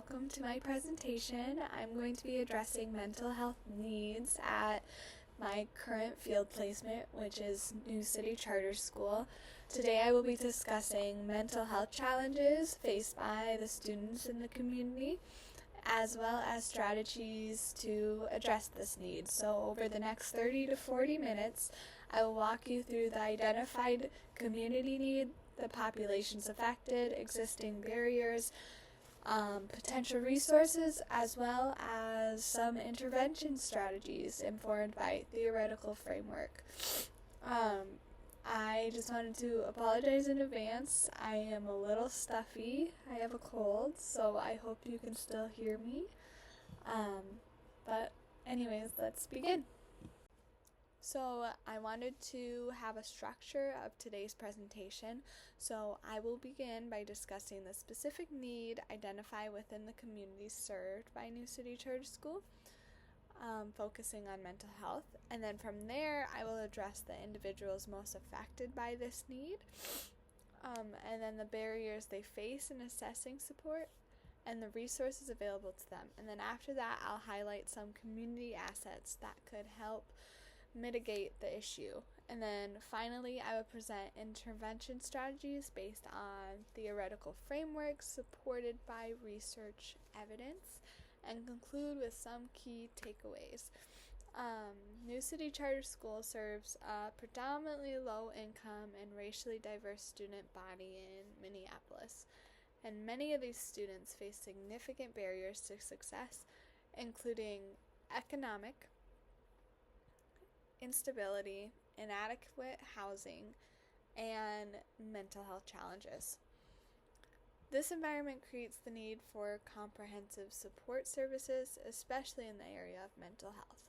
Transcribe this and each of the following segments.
welcome to my presentation. I'm going to be addressing mental health needs at my current field placement, which is New City Charter School. Today I will be discussing mental health challenges faced by the students in the community, as well as strategies to address this need. So over the next 30 to 40 minutes, I will walk you through the identified community need, the populations affected, existing barriers, potential resources, as well as some intervention strategies informed by theoretical framework. I just wanted to apologize in advance. I am a little stuffy. I have a cold, so I hope you can still hear me. But anyways, let's begin. So I wanted to have a structure of today's presentation. So I will begin by discussing the specific need identified within the communities served by New City Charter School, focusing on mental health. And then from there, I will address the individuals most affected by this need, and then the barriers they face in assessing support, and the resources available to them. And then after that, I'll highlight some community assets that could help mitigate the issue. And then finally, I will present intervention strategies based on theoretical frameworks supported by research evidence, and conclude with some key takeaways. New City Charter School serves a predominantly low-income and racially diverse student body in Minneapolis, and many of these students face significant barriers to success, including economic instability, inadequate housing, and mental health challenges. This environment creates the need for comprehensive support services, especially in the area of mental health.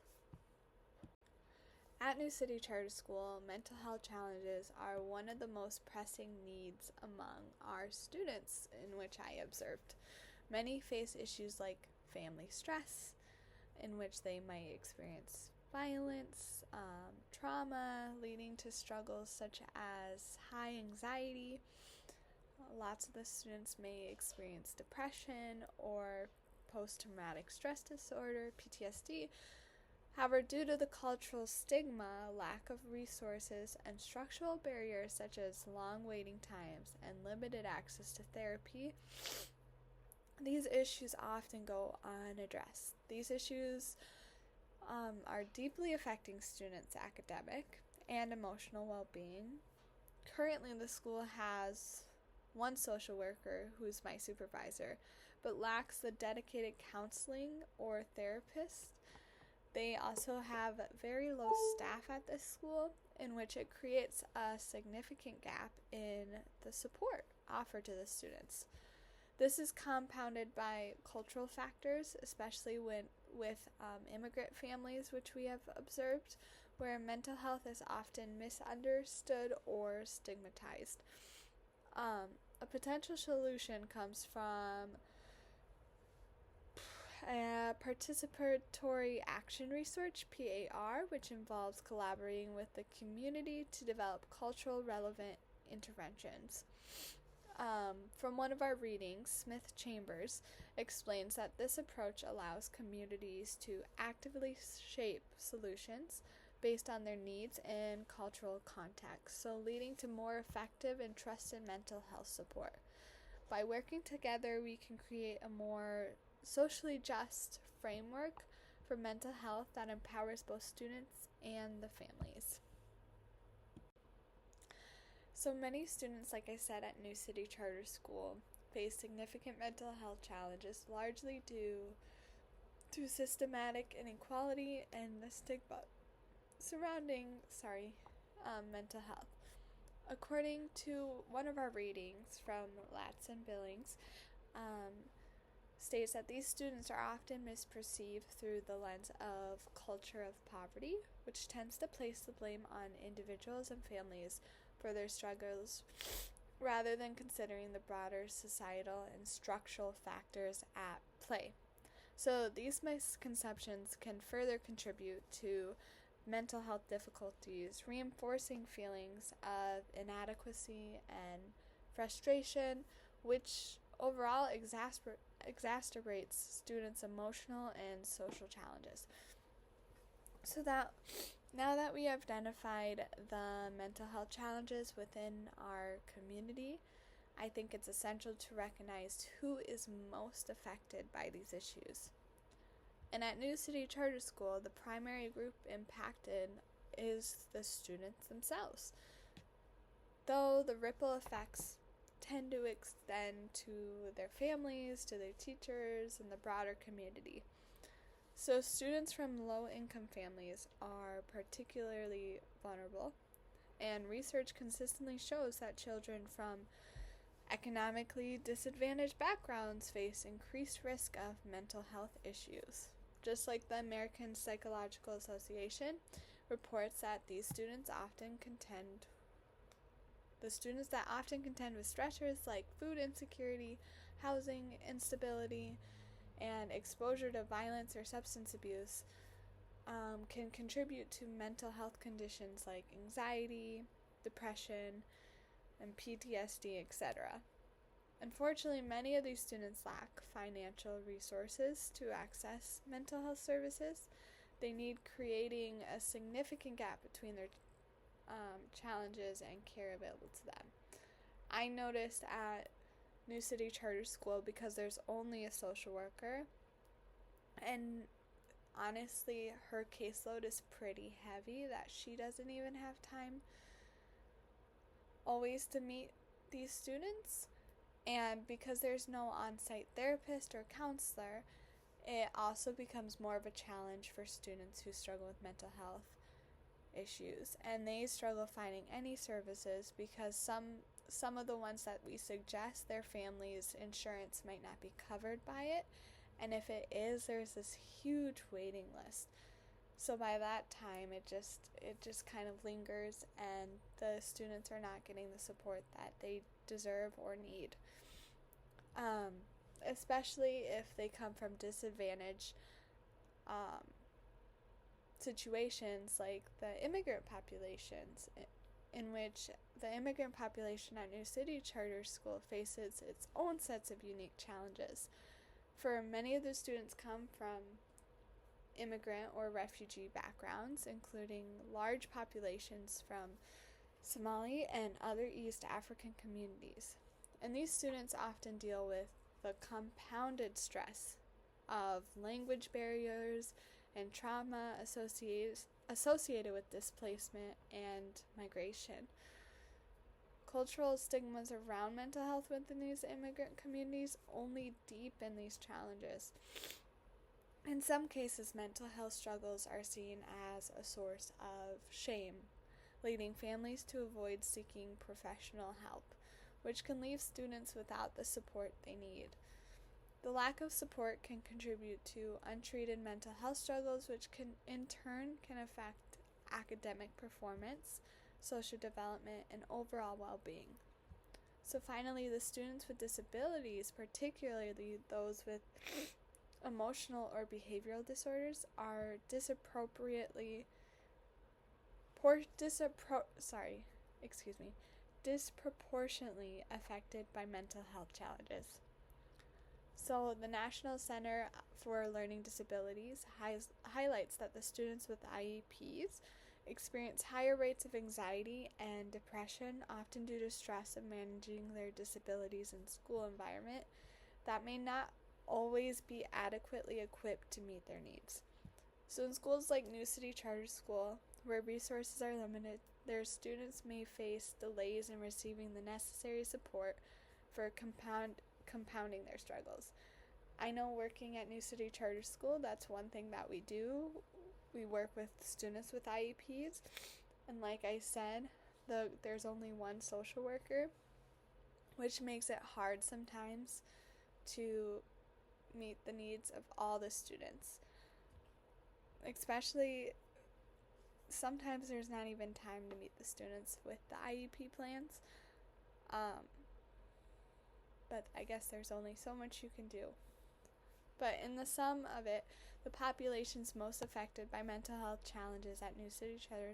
At New City Charter School, mental health challenges are one of the most pressing needs among our students in which I observed. Many face issues like family stress, in which they might experience violence, trauma, leading to struggles such as high anxiety. Lots of the students may experience depression or post-traumatic stress disorder, PTSD. However, due to the cultural stigma, lack of resources, and structural barriers such as long waiting times and limited access to therapy, these issues often go unaddressed. These issues are deeply affecting students' academic and emotional well-being. Currently, the school has one social worker who is my supervisor, but lacks the dedicated counseling or therapist. They also have very low staff at this school, in which it creates a significant gap in the support offered to the students. This is compounded by cultural factors, especially with immigrant families, which we have observed, where mental health is often misunderstood or stigmatized. A potential solution comes from participatory action research, PAR, which involves collaborating with the community to develop cultural relevant interventions. From one of our readings, Smith Chambers explains that this approach allows communities to actively shape solutions based on their needs and cultural context, so leading to more effective and trusted mental health support. By working together, we can create a more socially just framework for mental health that empowers both students and the families. So many students, like I said, at New City Charter School face significant mental health challenges, largely due to systematic inequality and the stigma surrounding mental health. According to one of our readings from Latson Billings, states that these students are often misperceived through the lens of culture of poverty, which tends to place the blame on individuals and families for their struggles, rather than considering the broader societal and structural factors at play. So these misconceptions can further contribute to mental health difficulties, reinforcing feelings of inadequacy and frustration, which overall exacerbates students' emotional and social challenges. So that now that we have identified the mental health challenges within our community, I think it's essential to recognize who is most affected by these issues. And at New City Charter School, the primary group impacted is the students themselves, though the ripple effects tend to extend to their families, to their teachers, and the broader community. So students from low-income families are particularly vulnerable, and research consistently shows that children from economically disadvantaged backgrounds face increased risk of mental health issues. Just like the American Psychological Association reports that the students that often contend with stressors like food insecurity, housing instability, and exposure to violence or substance abuse can contribute to mental health conditions like anxiety, depression, and PTSD, etc. Unfortunately, many of these students lack financial resources to access mental health services. They need, creating a significant gap between their challenges and care available to them. I noticed at New City Charter School, because there's only a social worker, and honestly, her caseload is pretty heavy, that she doesn't even have time always to meet these students. And because there's no on-site therapist or counselor, it also becomes more of a challenge for students who struggle with mental health issues, and they struggle finding any services because some of the ones that we suggest, their family's insurance might not be covered by it, and if it is, there's this huge waiting list. So by that time, it just kind of lingers, and the students are not getting the support that they deserve or need. Especially if they come from disadvantaged situations like the immigrant populations, in which the immigrant population at New City Charter School faces its own sets of unique challenges. For many of the students come from immigrant or refugee backgrounds, including large populations from Somali and other East African communities. And these students often deal with the compounded stress of language barriers and trauma associated with displacement and migration. Cultural stigmas around mental health within these immigrant communities only deepen these challenges. In some cases, mental health struggles are seen as a source of shame, leading families to avoid seeking professional help, which can leave students without the support they need. The lack of support can contribute to untreated mental health struggles, which in turn can affect academic performance, social development, and overall well-being. So finally, the students with disabilities, particularly those with emotional or behavioral disorders, are disproportionately affected by mental health challenges. So the National Center for Learning Disabilities highlights that the students with IEPs experience higher rates of anxiety and depression, often due to stress of managing their disabilities in school environment that may not always be adequately equipped to meet their needs. So in schools like New City Charter School, where resources are limited, their students may face delays in receiving the necessary support for compounding their struggles. I know working at New City Charter School, that's one thing that we do. We work with students with IEPs, and like I said, there's only one social worker, which makes it hard sometimes to meet the needs of all the students. Especially, sometimes there's not even time to meet the students with the IEP plans. But I guess there's only so much you can do. But in the sum of it, the populations most affected by mental health challenges at New City Charter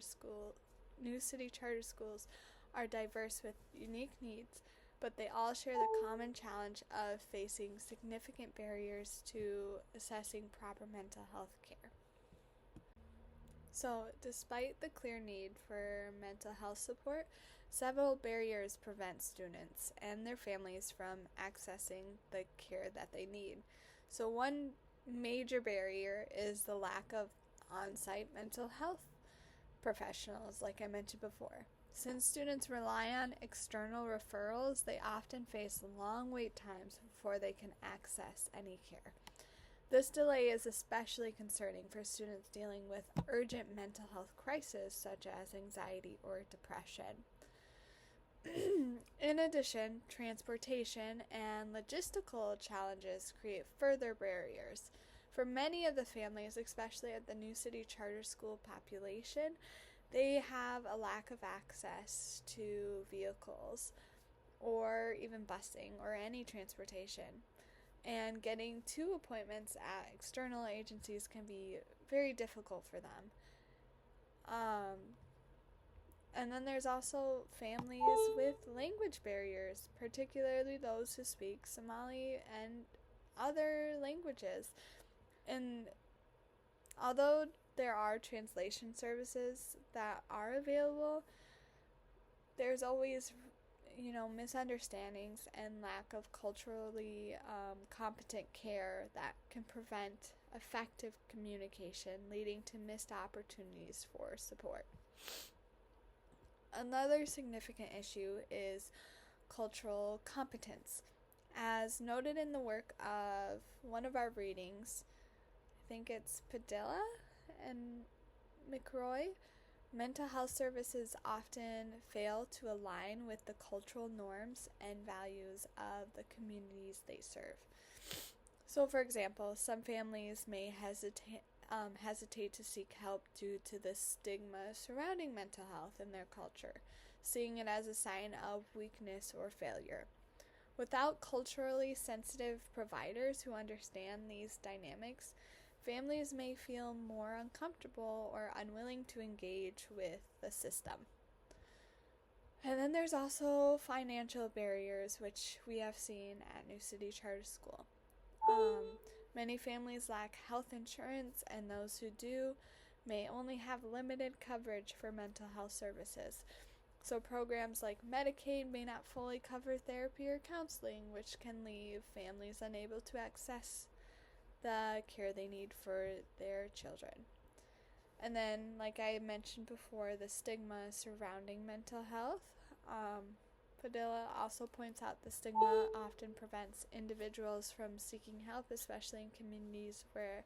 Schools are diverse with unique needs, but they all share the common challenge of facing significant barriers to accessing proper mental health care. So, despite the clear need for mental health support, several barriers prevent students and their families from accessing the care that they need. So, one major barrier is the lack of on site mental health professionals, like I mentioned before. Since students rely on external referrals, they often face long wait times before they can access any care. This delay is especially concerning for students dealing with urgent mental health crises such as anxiety or depression. In addition, transportation and logistical challenges create further barriers. For many of the families, especially at the New City Charter School population, they have a lack of access to vehicles or even busing or any transportation. And getting to appointments at external agencies can be very difficult for them. And then there's also families with language barriers, particularly those who speak Somali and other languages. And although there are translation services that are available, there's always misunderstandings and lack of culturally competent care that can prevent effective communication, leading to missed opportunities for support. Another significant issue is cultural competence. As noted in the work of one of our readings, I think it's Padilla and McRoy, mental health services often fail to align with the cultural norms and values of the communities they serve. So, for example, some families may hesitate to seek help due to the stigma surrounding mental health in their culture, seeing it as a sign of weakness or failure. Without culturally sensitive providers who understand these dynamics, families may feel more uncomfortable or unwilling to engage with the system. And then there's also financial barriers, which we have seen at New City Charter School. Many families lack health insurance, and those who do may only have limited coverage for mental health services. So programs like Medicaid may not fully cover therapy or counseling, which can leave families unable to access the care they need for their children. And then, like I mentioned before, the stigma surrounding mental health. Padilla also points out the stigma often prevents individuals from seeking help, especially in communities where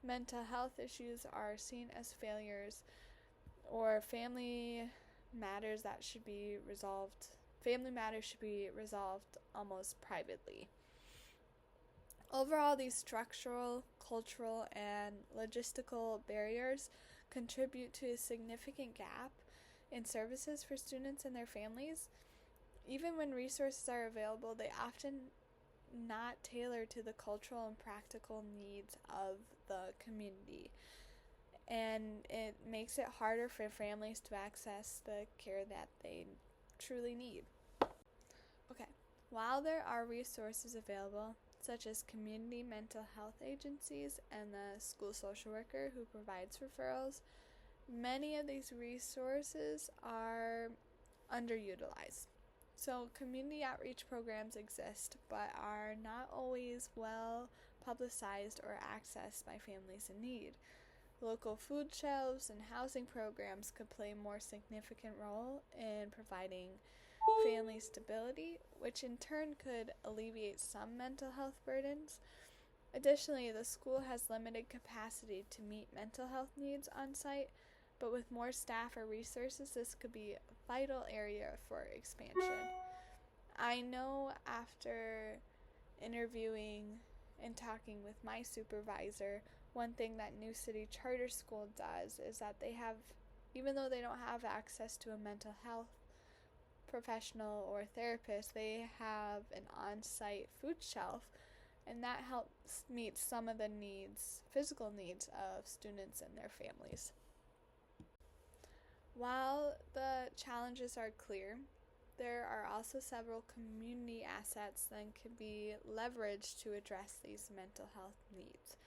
mental health issues are seen as failures or family matters should be resolved almost privately. Overall, these structural, cultural, and logistical barriers contribute to a significant gap in services for students and their families. Even when resources are available, they often not tailor to the cultural and practical needs of the community. And it makes it harder for families to access the care that they truly need. Okay, while there are resources available, such as community mental health agencies and the school social worker who provides referrals, many of these resources are underutilized. So community outreach programs exist, but are not always well publicized or accessed by families in need. Local food shelves and housing programs could play a more significant role in providing family stability, which in turn could alleviate some mental health burdens. Additionally, the school has limited capacity to meet mental health needs on site, but with more staff or resources, this could be a vital area for expansion. I know after interviewing and talking with my supervisor, one thing that New City Charter School does is that they have, even though they don't have access to a mental health professional or therapist, they have an on-site food shelf, and that helps meet some of the physical needs of students and their families. While the challenges are clear, there are also several community assets that can be leveraged to address these mental health needs.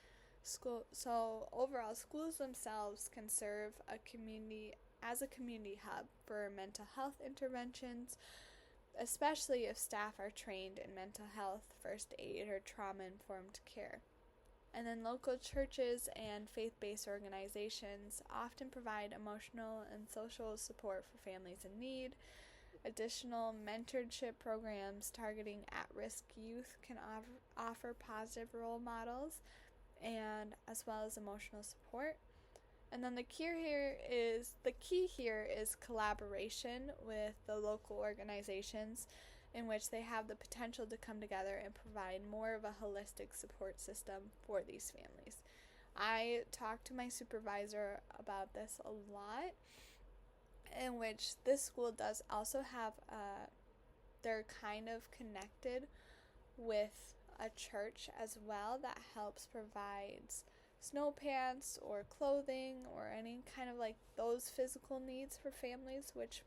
Overall, schools themselves can serve as a community hub for mental health interventions, especially if staff are trained in mental health, first aid, or trauma-informed care. And then local churches and faith-based organizations often provide emotional and social support for families in need. Additional mentorship programs targeting at-risk youth can offer positive role models and as well as emotional support. And then the key here is collaboration with the local organizations in which they have the potential to come together and provide more of a holistic support system for these families. I talked to my supervisor about this a lot, in which this school does also have they're kind of connected with a church as well that helps provides snow pants or clothing or any kind of like those physical needs for families, which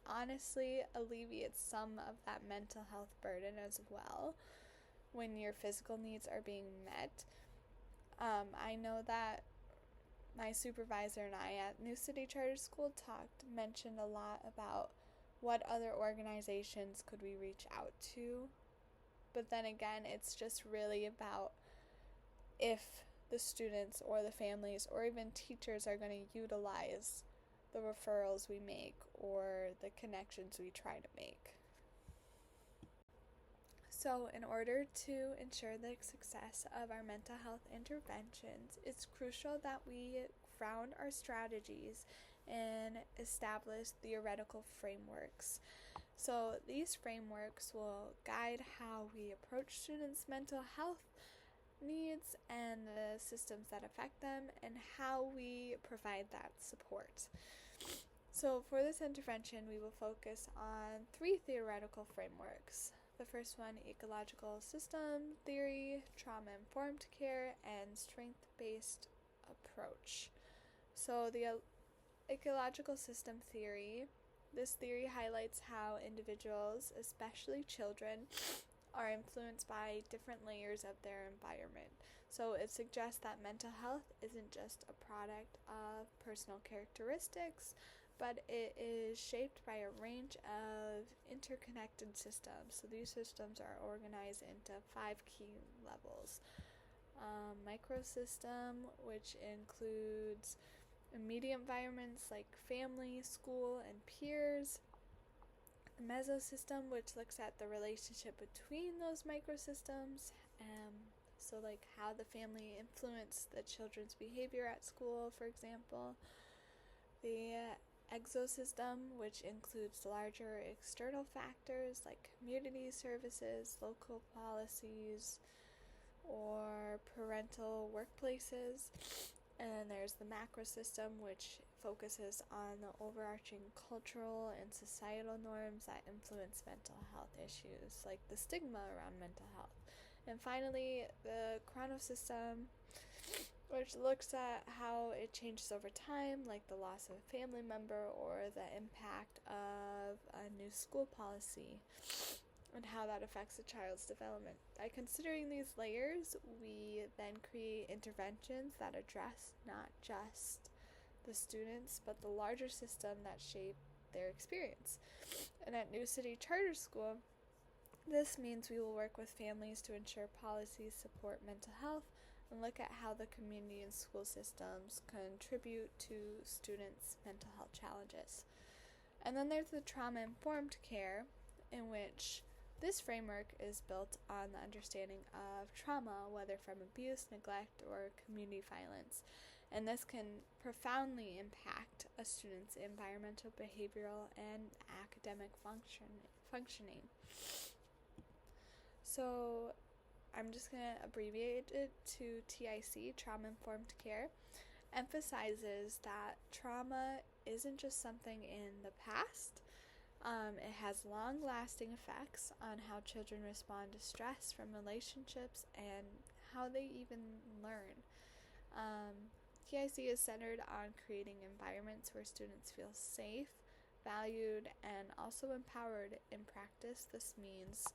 honestly alleviates some of that mental health burden as well when your physical needs are being met. I know that my supervisor and I at New City Charter School mentioned a lot about what other organizations could we reach out to. But then again, it's just really about if the students or the families or even teachers are going to utilize the referrals we make or the connections we try to make. So in order to ensure the success of our mental health interventions, it's crucial that we ground our strategies and establish theoretical frameworks. So these frameworks will guide how we approach students' mental health needs and the systems that affect them and how we provide that support. So for this intervention, we will focus on 3 theoretical frameworks. The first one, ecological system theory, trauma-informed care, and strength-based approach. So the ecological system theory, this theory highlights how individuals, especially children, are influenced by different layers of their environment. So it suggests that mental health isn't just a product of personal characteristics, but it is shaped by a range of interconnected systems. So these systems are organized into 5 key levels. Microsystem, which includes immediate environments like family, school, and peers. The mesosystem, which looks at the relationship between those microsystems, so like how the family influenced the children's behavior at school, for example. The exosystem, which includes larger external factors like community services, local policies, or parental workplaces. And there's the macro system, which focuses on the overarching cultural and societal norms that influence mental health issues, like the stigma around mental health. And finally, the chronosystem, which looks at how it changes over time, like the loss of a family member or the impact of a new school policy and how that affects a child's development. By considering these layers, we then create interventions that address not just the students, but the larger system that shape their experience. And at New City Charter School, this means we will work with families to ensure policies support mental health and look at how the community and school systems contribute to students' mental health challenges. And then there's the trauma-informed care, in which this framework is built on the understanding of trauma, whether from abuse, neglect, or community violence. And this can profoundly impact a student's environmental, behavioral, and academic functioning. So I'm just going to abbreviate it to TIC, Trauma-Informed Care, emphasizes that trauma isn't just something in the past. It has long-lasting effects on how children respond to stress from relationships and how they even learn. TIC is centered on creating environments where students feel safe, valued, and also empowered in practice. This means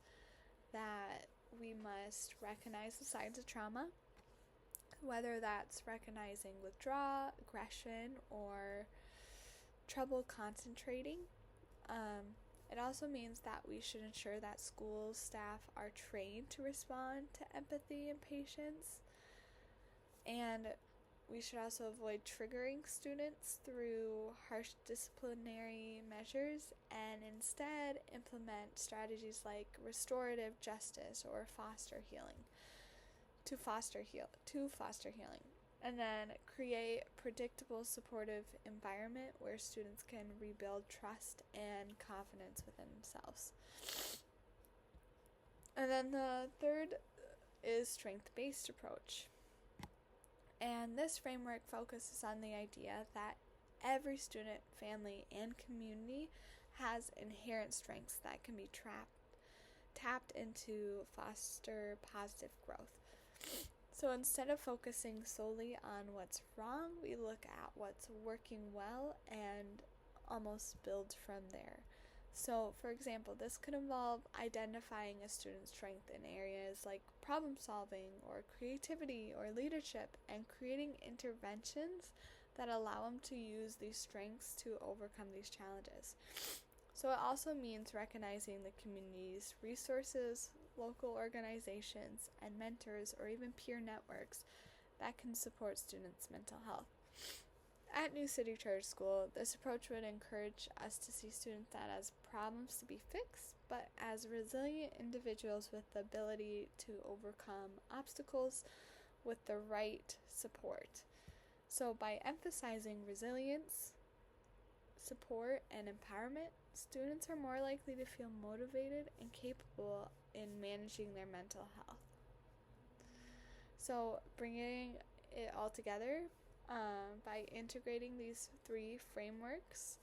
that we must recognize the signs of trauma, whether that's recognizing withdrawal, aggression, or trouble concentrating. It also means that we should ensure that school staff are trained to respond to empathy and patience. And we should also avoid triggering students through harsh disciplinary measures and instead implement strategies like restorative justice or foster healing. And then create predictable, supportive environment where students can rebuild trust and confidence within themselves. And then the third is strength-based approach. And this framework focuses on the idea that every student, family, and community has inherent strengths that can be tapped into foster positive growth. So instead of focusing solely on what's wrong, we look at what's working well and almost build from there. So, for example, this could involve identifying a student's strength in areas like problem solving or creativity or leadership and creating interventions that allow them to use these strengths to overcome these challenges. So it also means recognizing the community's resources, local organizations, and mentors or even peer networks that can support students' mental health. At New City Charter School, this approach would encourage us to see students not as problems to be fixed, but as resilient individuals with the ability to overcome obstacles with the right support. So by emphasizing resilience, support, and empowerment, students are more likely to feel motivated and capable in managing their mental health. So bringing it all together, by integrating these three frameworks,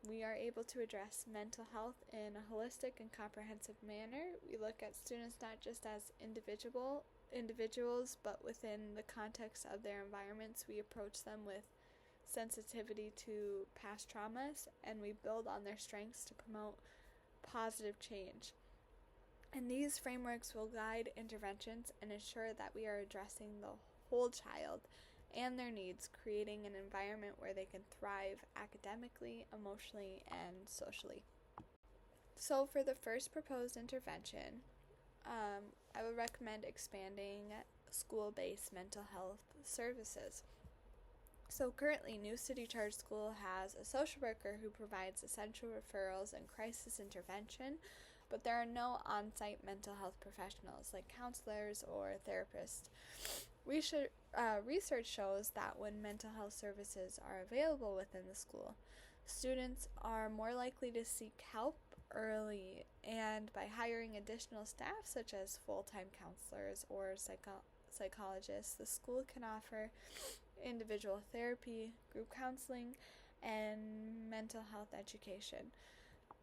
we are able to address mental health in a holistic and comprehensive manner. We look at students not just as individuals, but within the context of their environments. We approach them with sensitivity to past traumas, and we build on their strengths to promote positive change. And these frameworks will guide interventions and ensure that we are addressing the whole child and their needs, creating an environment where they can thrive academically, emotionally, and socially. So for the first proposed intervention, I would recommend expanding school-based mental health services. So currently, New City Charter School has a social worker who provides essential referrals and crisis intervention, but there are no on-site mental health professionals like counselors or therapists. Research shows that when mental health services are available within the school, students are more likely to seek help early, and by hiring additional staff such as full-time counselors or psychologists, the school can offer individual therapy, group counseling, and mental health education.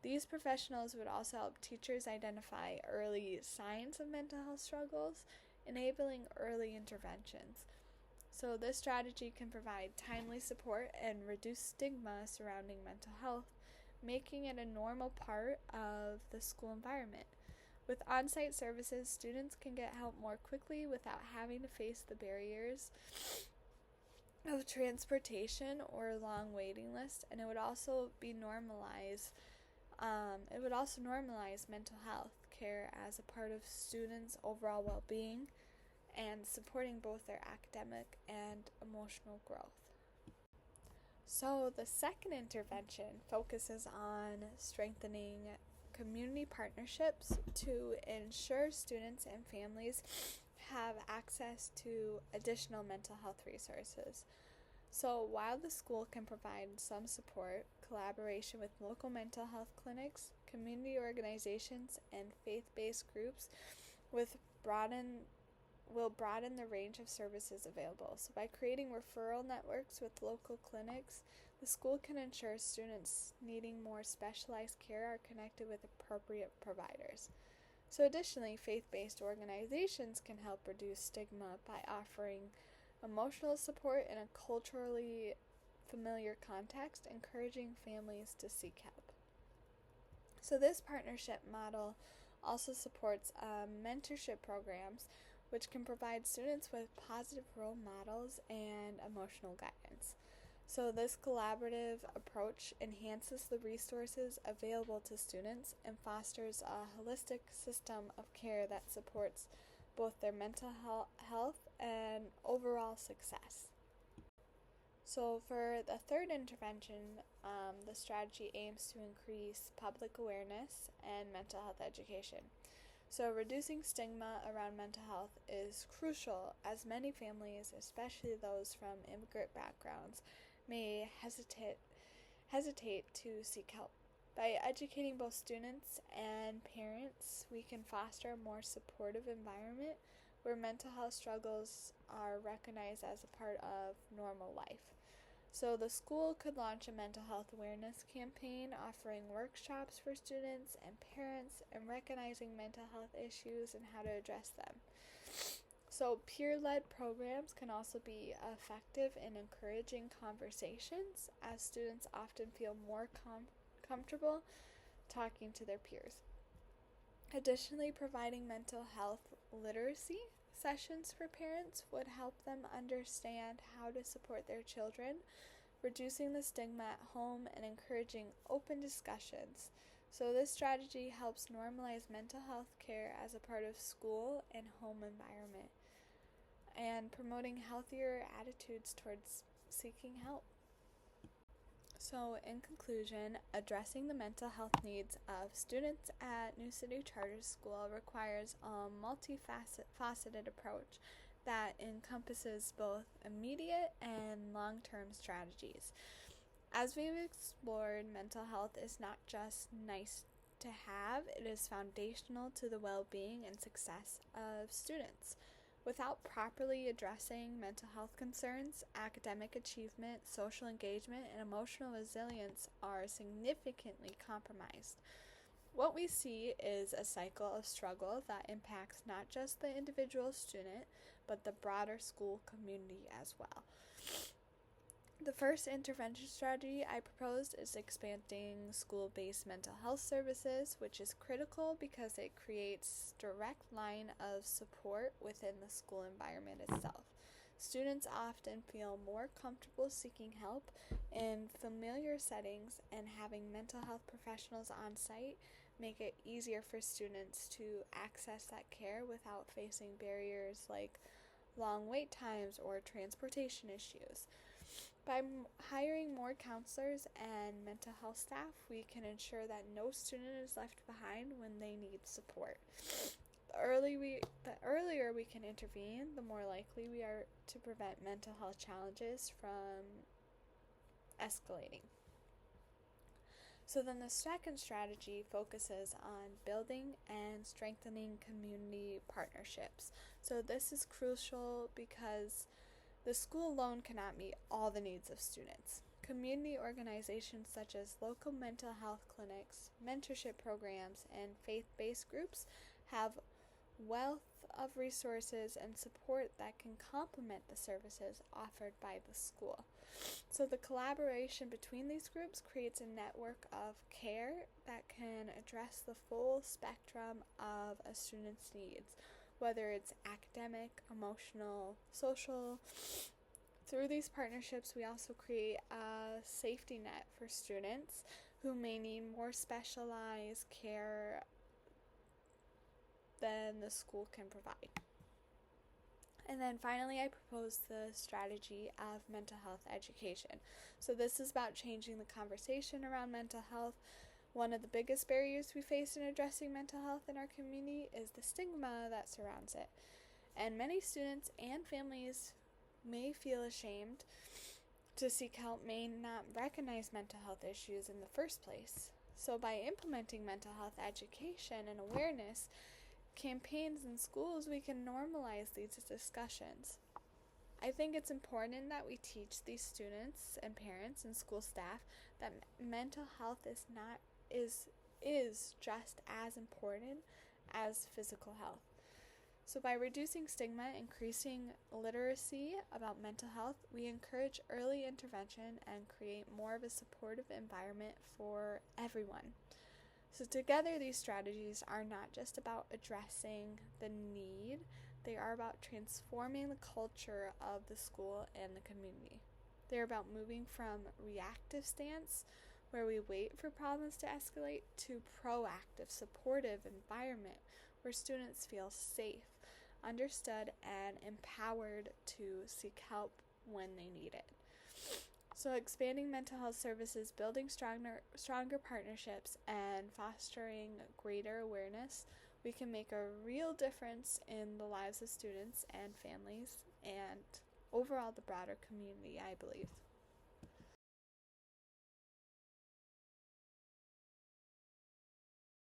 These professionals would also help teachers identify early signs of mental health struggles, enabling early interventions. So this strategy can provide timely support and reduce stigma surrounding mental health, making it a normal part of the school environment. With on-site services, students can get help more quickly without having to face the barriers of transportation or long waiting lists, and it would also normalize mental health care as a part of students' overall well-being and supporting both their academic and emotional growth. So the second intervention focuses on strengthening community partnerships to ensure students and families have access to additional mental health resources. So while the school can provide some support, collaboration with local mental health clinics, community organizations, and faith-based groups will broaden the range of services available. So by creating referral networks with local clinics, the school can ensure students needing more specialized care are connected with appropriate providers. So additionally, faith-based organizations can help reduce stigma by offering emotional support in a culturally familiar context, encouraging families to seek help. So this partnership model also supports mentorship programs, which can provide students with positive role models and emotional guidance. So this collaborative approach enhances the resources available to students and fosters a holistic system of care that supports both their mental health and overall success. So for the third intervention, the strategy aims to increase public awareness and mental health education. So reducing stigma around mental health is crucial, as many families, especially those from immigrant backgrounds, may hesitate to seek help. By educating both students and parents, we can foster a more supportive environment where mental health struggles are recognized as a part of normal life. So the school could launch a mental health awareness campaign, offering workshops for students and parents and recognizing mental health issues and how to address them. So peer-led programs can also be effective in encouraging conversations, as students often feel more comfortable talking to their peers. Additionally, providing mental health literacy sessions for parents would help them understand how to support their children, reducing the stigma at home and encouraging open discussions. So this strategy helps normalize mental health care as a part of school and home environment, and promoting healthier attitudes towards seeking help. So in conclusion, addressing the mental health needs of students at New City Charter School requires a multifaceted approach that encompasses both immediate and long-term strategies. As we've explored, mental health is not just nice to have, it is foundational to the well-being and success of students. Without properly addressing mental health concerns, academic achievement, social engagement, and emotional resilience are significantly compromised. What we see is a cycle of struggle that impacts not just the individual student, but the broader school community as well. The first intervention strategy I proposed is expanding school-based mental health services, which is critical because it creates direct line of support within the school environment itself. Students often feel more comfortable seeking help in familiar settings, and having mental health professionals on site make it easier for students to access that care without facing barriers like long wait times or transportation issues. By hiring more counselors and mental health staff, we can ensure that no student is left behind when they need support. The earlier we can intervene, the more likely we are to prevent mental health challenges from escalating. So then the second strategy focuses on building and strengthening community partnerships. So this is crucial because the school alone cannot meet all the needs of students. Community organizations such as local mental health clinics, mentorship programs, and faith-based groups have wealth of resources and support that can complement the services offered by the school. So the collaboration between these groups creates a network of care that can address the full spectrum of a student's needs, whether it's academic, emotional, social. Through these partnerships, we also create a safety net for students who may need more specialized care than the school can provide. And then finally, I proposed the strategy of mental health education. So this is about changing the conversation around mental health. One of the biggest barriers we face in addressing mental health in our community is the stigma that surrounds it. And many students and families may feel ashamed to seek help, may not recognize mental health issues in the first place. So by implementing mental health education and awareness campaigns in schools, we can normalize these discussions. I think it's important that we teach these students and parents and school staff that mental health is just as important as physical health. So by reducing stigma, increasing literacy about mental health, we encourage early intervention and create more of a supportive environment for everyone. So together, these strategies are not just about addressing the need, they are about transforming the culture of the school and the community. They're about moving from reactive stance, where we wait for problems to escalate, to proactive, supportive environment where students feel safe, understood, and empowered to seek help when they need it. So expanding mental health services, building stronger partnerships, and fostering greater awareness, we can make a real difference in the lives of students and families and overall the broader community, I believe.